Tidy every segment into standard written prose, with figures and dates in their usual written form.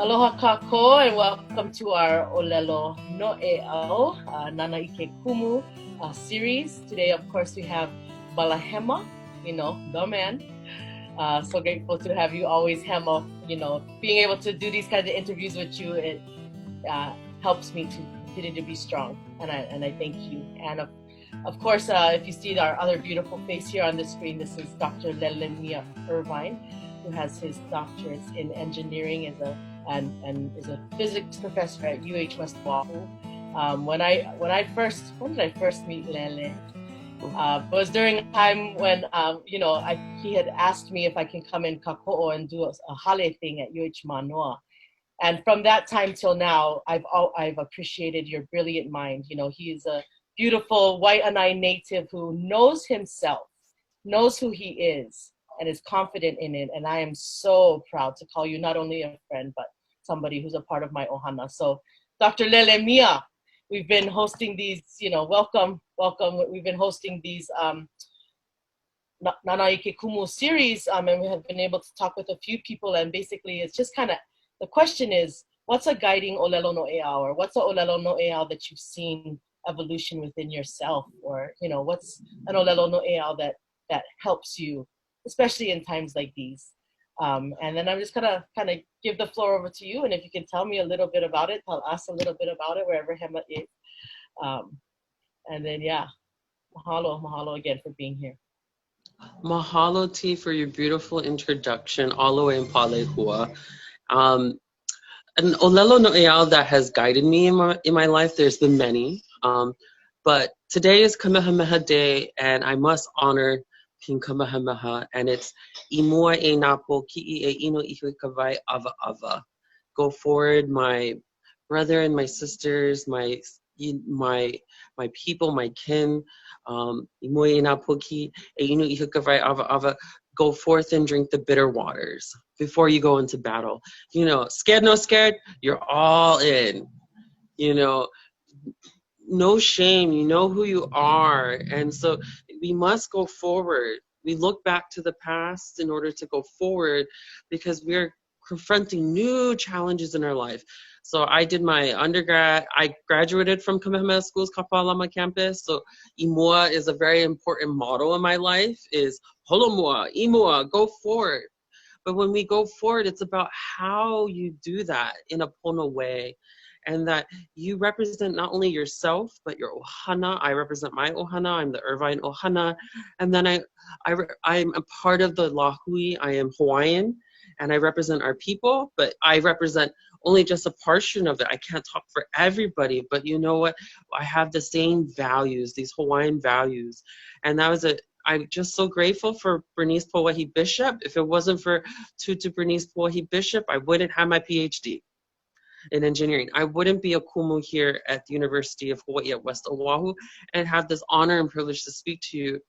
Aloha kako and welcome to our ʻŌlelo Noʻeau, Nana Ike Kumu series. Today, of course, we have Lelemia, the man. So grateful to have you always, Hema. Being able to do these kinds of interviews with you, it helps me to continue to be strong, and I thank you. And of course, if you see our other beautiful face here on the screen, this is Dr. Lelemia Irvine, who has his doctorates in engineering and is a physics professor at West Oahu. When did I first meet Lele? Was during a time when he had asked me if I can come in Kako'o and do a HALE thing at Manoa. And from that time till now, I've appreciated your brilliant mind. He is a beautiful Wai'anae native who knows himself, knows who he is, and is confident in it. And I am so proud to call you not only a friend, but somebody who's a part of my ohana. So Dr. Lelemia, we've been hosting these, welcome. We've been hosting these Nana Ike Kumu series, and we have been able to talk with a few people. And basically, it's just kind of, the question is, what's a guiding ʻŌlelo Noʻeau, or what's a ʻŌlelo Noʻeau that you've seen evolution within yourself, or what's an ʻŌlelo Noʻeau that helps you, especially in times like these. And then I'm just gonna kind of give the floor over to you, and if you can tell me a little bit about it, tell us a little bit about it, wherever Hema is. And then mahalo again for being here. Mahalo T for your beautiful introduction, all the way in Palehua. An ʻŌlelo Noʻeau that has guided me in my life, there's been many. But today is Kamehameha Day, and I must honor King Kamehameha, and it's Imua e Napo Ki'i e Ino Ihui Kawai Ava Ava. Go forward, my brother and my sisters, my people, my kin. Imua e Napo Ki'i e Ino Ihui Kawai Ava Ava. Go forth and drink the bitter waters before you go into battle. Scared, no scared, you're all in. No shame, you know who you are. And so we must go forward. We look back to the past in order to go forward, because we're confronting new challenges in our life. So I did my undergrad, I graduated from Kamehameha School's Kapalama campus. So Imua is a very important motto in my life, is Holomua, Imua, go forward. But when we go forward, it's about how you do that in a Pono way. And that you represent not only yourself, but your ohana. I represent my ohana. I'm the Irvine ohana. And then I'm a part of the Lahui. I am Hawaiian, and I represent our people, but I represent only just a portion of it. I can't talk for everybody, but you know what? I have the same values, these Hawaiian values. And I'm just so grateful for Bernice Pauahi Bishop. If it wasn't for Tutu Bernice Pauahi Bishop, I wouldn't have my PhD in engineering. I wouldn't be a kumu here at the University of Hawaii at West Oahu and have this honor and privilege to speak to you.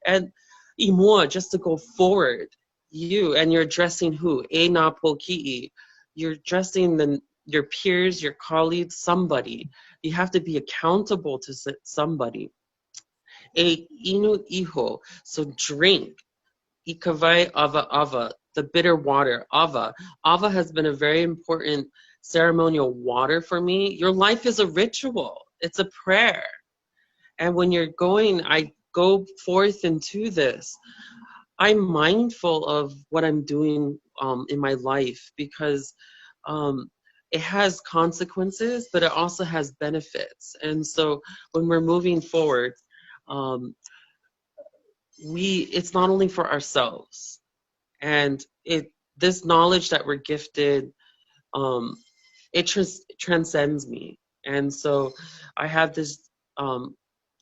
And Imua, just to go forward, you're addressing who? E nā poki'i. You're addressing your peers, your colleagues, somebody. You have to be accountable to somebody. E inu iho, so drink. I kawai ava ava, the bitter water, ava. Ava has been a very important ceremonial water for me. Your life is a ritual. It's a prayer. And when I go forth into this, I'm mindful of what I'm doing in my life, because it has consequences, but it also has benefits. And so when we're moving forward, it's not only for ourselves. And this knowledge that we're gifted, it transcends me. And so I have this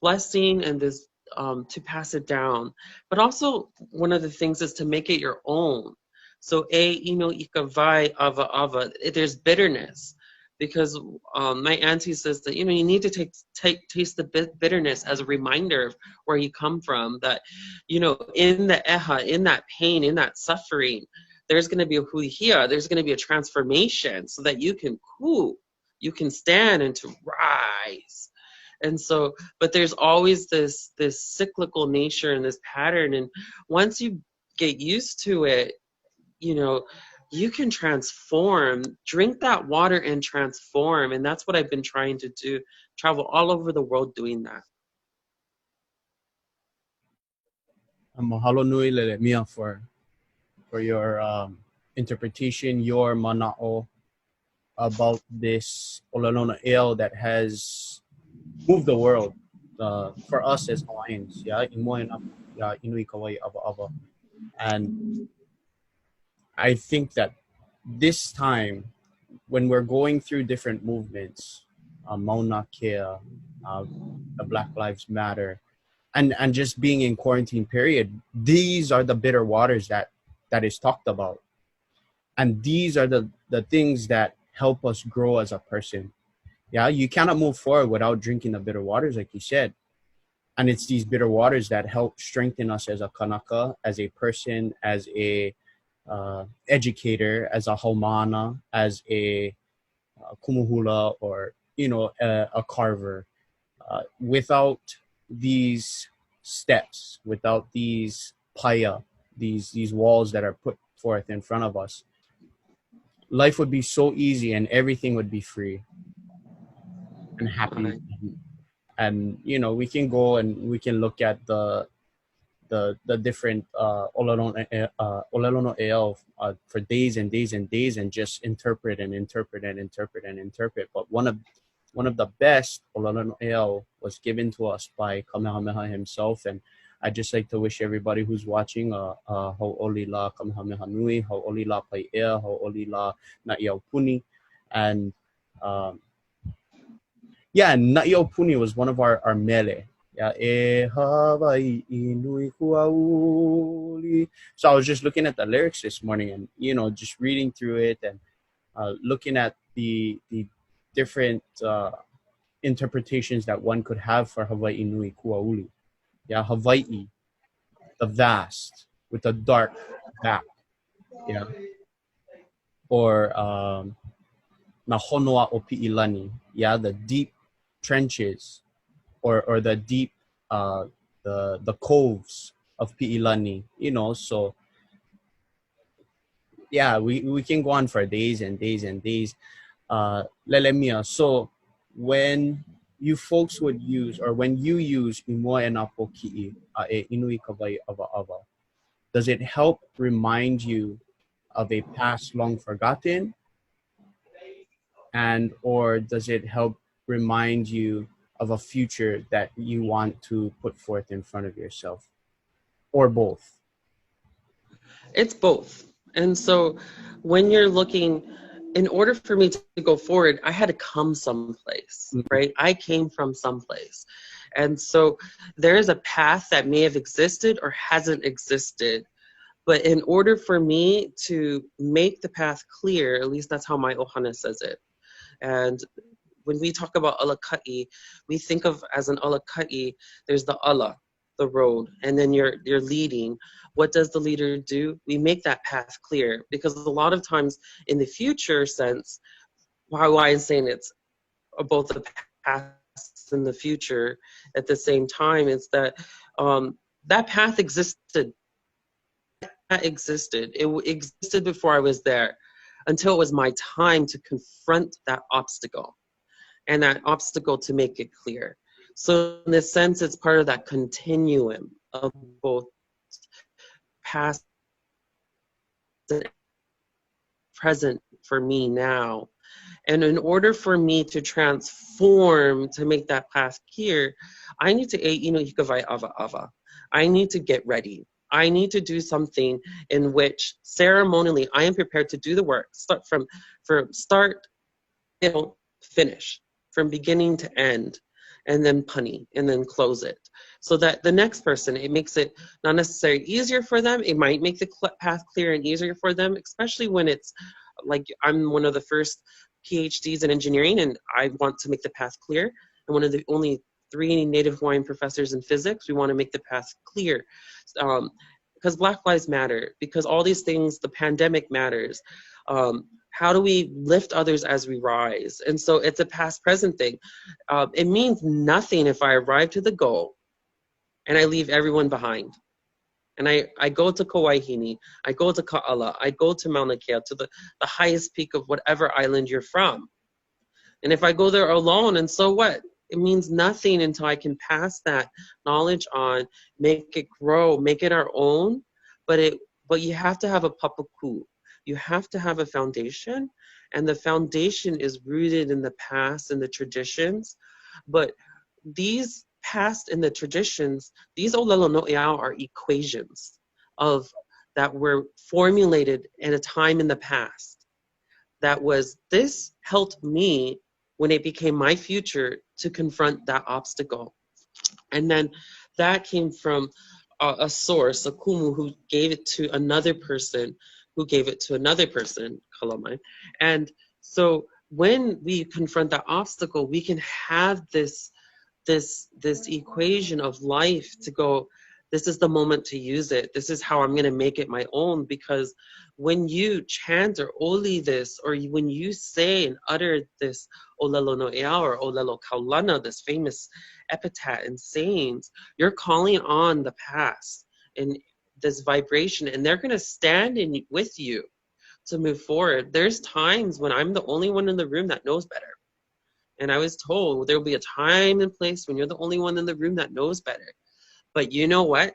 blessing and this to pass it down. But also one of the things is to make it your own. So ino ikavai ava ava, there's bitterness. Because my auntie says that, you need to taste the bitterness as a reminder of where you come from. That, in the eha, in that pain, in that suffering, there's going to be a huihia, there's going to be a transformation, so that you can stand and to rise. And so, but there's always this cyclical nature and this pattern. And once you get used to it, you can transform. Drink that water and transform. And that's what I've been trying to do. Travel all over the world doing that. Mahalo nui Lelemia for your interpretation, your mana'o about this ʻŌlelo Noʻeau that has moved the world for us as Hawaiians. Yeah, inui kawai ava ava. And I think that this time, when we're going through different movements, Mauna Kea, the Black Lives Matter, and just being in quarantine period, these are the bitter waters that is talked about. And these are the things that help us grow as a person. Yeah, you cannot move forward without drinking the bitter waters, like you said. And it's these bitter waters that help strengthen us as a kanaka, as a person, as a educator, as a haumana, as a kumuhula, or a carver. Without these steps, without these paia, these walls that are put forth in front of us, life would be so easy and everything would be free and happy. And we can go and we can look at the different ʻŌlelo Noʻeau for days and days and days and just interpret and interpret and interpret and interpret. But one of the best ʻŌlelo Noʻeau was given to us by Kamehameha himself. And I'd just like to wish everybody who's watching hauʻoli la Kamehameha nui, hauʻoli la paiʻea, hauʻoli la Naʻiau Puni. And Naʻiau Puni was one of our mele. Yeah, e Hawaiʻi nui kuauli. So I was just looking at the lyrics this morning and, just reading through it and looking at the different interpretations that one could have for Hawaiʻi nui kuauli. Yeah, Hawaii, the vast with a dark back. Yeah. Or na honua o piʻilani. Yeah, the deep trenches or the deep the coves of piʻilani. So yeah, we can go on for days and days and days. Lelemia, so when you folks would use, or when you use Imoa e nā poki'i e inui kawai ava ava, does it help remind you of a past long forgotten? And or does it help remind you of a future that you want to put forth in front of yourself? Or both? It's both. And so when you're looking, in order for me to go forward, I had to come someplace, right? I came from someplace. And so there is a path that may have existed or hasn't existed. But in order for me to make the path clear, at least that's how my ohana says it. And when we talk about alaka'i, we think of as an alaka'i, there's the ala, the road, and then you're leading. What does the leader do? We make that path clear, because a lot of times in the future sense, why I'm saying it's both the past and the future at the same time, is that that path existed. It existed before I was there, until it was my time to confront that obstacle, and that obstacle to make it clear. So in this sense, it's part of that continuum of both past and present for me now. And in order for me to transform, to make that path clear, I need to hikawai ava ava. I need to get ready. I need to do something in which ceremonially I am prepared to do the work, start from start, middle, finish, from beginning to end, and then punny, and then close it. So that the next person, it makes it not necessarily easier for them. It might make the path clear and easier for them, especially when it's like I'm one of the first PhDs in engineering and I want to make the path clear. I'm one of the only 3 Native Hawaiian professors in physics. We want to make the path clear. Because Black Lives Matter, because all these things, the pandemic matters. How do we lift others as we rise? And so it's a past present thing. It means nothing if I arrive to the goal and I leave everyone behind. And I go to Kauaihini, I go to Ka'ala, I go to Mauna Kea, to the highest peak of whatever island you're from. And if I go there alone, and so what? It means nothing until I can pass that knowledge on, make it grow, make it our own. But you have to have a papaku. You have to have a foundation, and the foundation is rooted in the past and the traditions. But these past and the traditions, these ʻŌlelo Noʻeau are equations of that were formulated at a time in the past. That was, this helped me when it became my future to confront that obstacle. And then that came from a source, a Kumu, who gave it to another person, who gave it to another person, kalamai. And so when we confront that obstacle, we can have this equation of life to go, this is the moment to use it. This is how I'm going to make it my own. Because when you chant or oli this, or when you say and utter this ʻŌlelo Noʻeau or ʻŌlelo Kaulana, this famous epithet and sayings, you're calling on the past and this vibration, and they're going to stand in with you to move forward. There's times when I'm the only one in the room that knows better. And I was told there will be a time and place when you're the only one in the room that knows better. But you know what?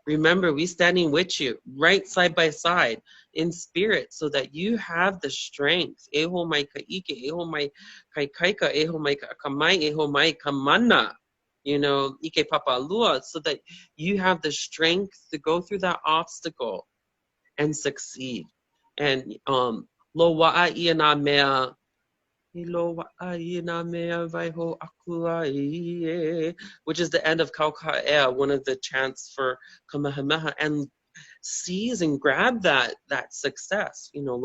Remember, we standing with you, right side by side, in spirit, so that you have the strength. Eho mai kaike, eho mai kaikaika, eho mai kakamai, eho mai kamana. You know, ike papalua, so that you have the strength to go through that obstacle and succeed. And lo wa'a ia nā mea, which is the end of Kauka'ea, one of the chants for Kamehameha, and seize and grab that success, you know,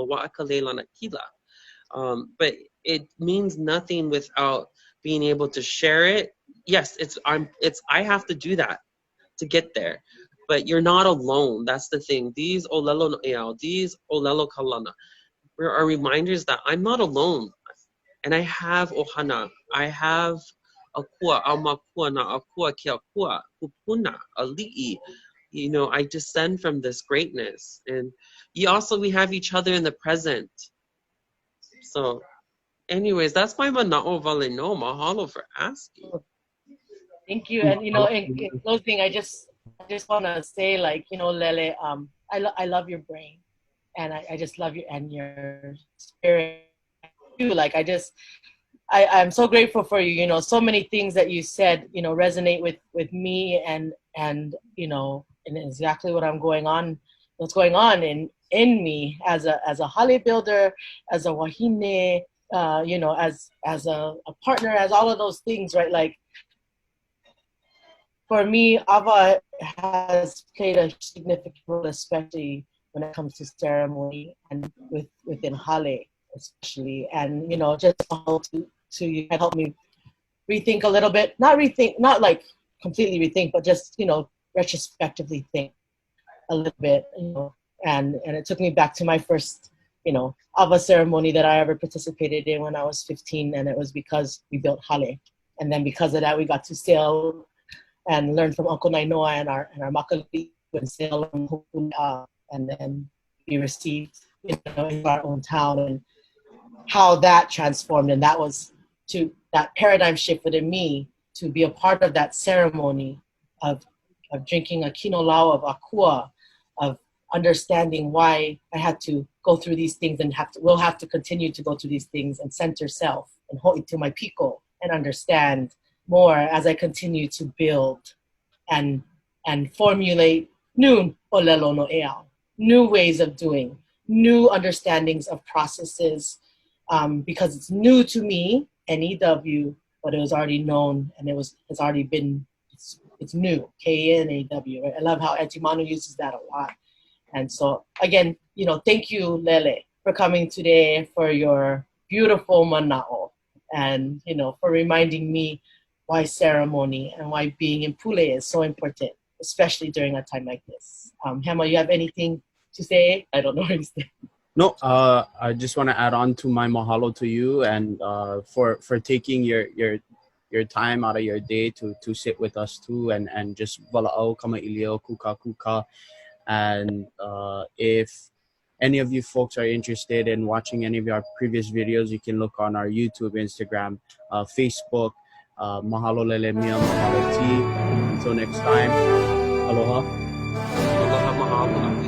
but it means nothing without being able to share it. Yes, I have to do that to get there, but you're not alone. That's the thing. These ʻŌlelo Noʻeau, these ʻŌlelo Kalana are reminders that I'm not alone. And I have ohana, I have akua, aumakua na akua ki akua, kupuna, ali'i. You know, I descend from this greatness. And we have each other in the present. So anyways, that's my mana'o wale no. Mahalo for asking. Thank you. And, you know, in closing, I just want to say, like, you know, Lele, I love your brain. And I just love you and your spirit. Like, I'm so grateful for you. You know, so many things that you said, you know, resonate with me and you know, and exactly what's going on in me as a HALE builder, as a wahine, you know, as a partner, as all of those things, right? Like, for me, Ava has played a significant role, especially when it comes to ceremony and within HALE. Especially, and you know, just to you help me rethink a little bit, not like completely rethink, but just, you know, retrospectively think a little bit, you know, and it took me back to my first, you know, Ava ceremony that I ever participated in when I was 15, and it was because we built HALE, and then because of that we got to sail and learn from Uncle Nainoa and our makali'i and sail and then be received, you know, in our own town, and how that transformed. And that was that paradigm shift within me to be a part of that ceremony of drinking a kino lau of akua, of understanding why I had to go through these things and will have to continue to go through these things, and center self and ho'i to my piko and understand more as I continue to build and formulate new ʻŌlelo Noʻeau, new ways of doing, new understandings of processes, because it's new to me, NEW, but it was already known, and it's new, KNAW. Right? I love how Auntie Manu uses that a lot. And so again, you know, thank you, Lele, for coming today, for your beautiful mana'o, and, you know, for reminding me why ceremony and why being in Pule is so important, especially during a time like this. Hema, you have anything to say? I don't know what to say. No, I just want to add on to my mahalo to you, and for taking your time out of your day to sit with us too, and just wala'au kamaʻilio kuka And if any of you folks are interested in watching any of our previous videos, you can look on our YouTube, Instagram, Facebook. Mahalo Lelemia, mahalo T. Until next time, aloha. Aloha, mahalo.